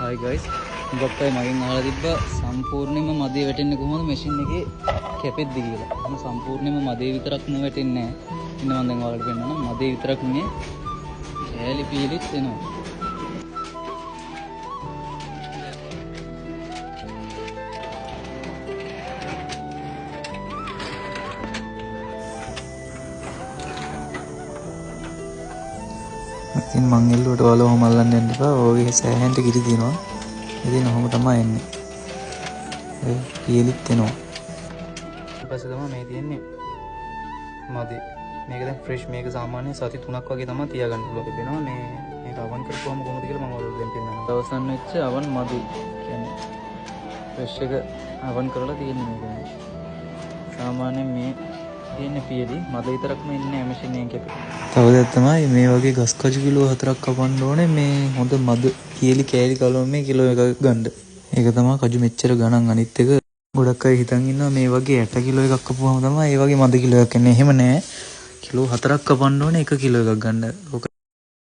Hi guys, ගොප්පයි මගෙන් අහලා තිබ්බා සම්පූර්ණයෙන්ම මදේ වැටෙන්නේ කොහොමද මැෂින් එකේ කැපෙද්දි කියලා. මම සම්පූර්ණයෙන්ම මදේ විතරක් නෙවෙටෙන්නේ නැහැ. ඉන්න මම දැන් ඔයාලට පෙන්නනවා. මදේ විතරක් නෙවෙයි කෑලි පීලිත් එනවා. ඉතින් මං එල්ලුවට ඔයාලා ඔහොම අල්ලන්න යන්න එපා. ඔයගේ සෑහෙන්ට කිරි දිනවා. ඉතින් ඔහොම තමයි එන්නේ. ඒ කීලිත් එනවා. ඊට පස්සේ තමයි මේ තියෙන්නේ මදි. මේක දැන් ෆ්‍රෙෂ් මේක සාමාන්‍ය සති 3ක් වගේ තමයි තියාගන්න පුළුවන් වෙනවා. මේක අවන් කරපුවම කොහොමද කියලා මම ඔයාලට දැන් පෙන්නනවා. දවසන් වෙච්ච අවන් මදි කියන්නේ ෆ්‍රෙෂ් එක අවන් කරලා තියෙන්නේ මේක. සාමාන්‍යයෙන් මේ තියෙන පියදී මද විතරක්ම ඉන්නේ මැෂින් එකේ. තව දෙයක් තමයි මේ වගේ ගස් කජු කිලෝ 4ක් කපන්න ඕනේ මේ හොඳ මද කීලි කෑලි කලවම මේ කිලෝ එකක් ගන්න. ඒක තමයි කජු මෙච්චර ගණන්. අනිත් එක ගොඩක් අය හිතන් ඉන්නවා මේ වගේ 8 කිලෝ එකක් කපුවම තමයි ඒ වගේ මද කිලෝ එකක් එන්නේ. එහෙම නෑ. කිලෝ 4ක් කපන්න ඕනේ 1 කිලෝ එකක් ගන්න.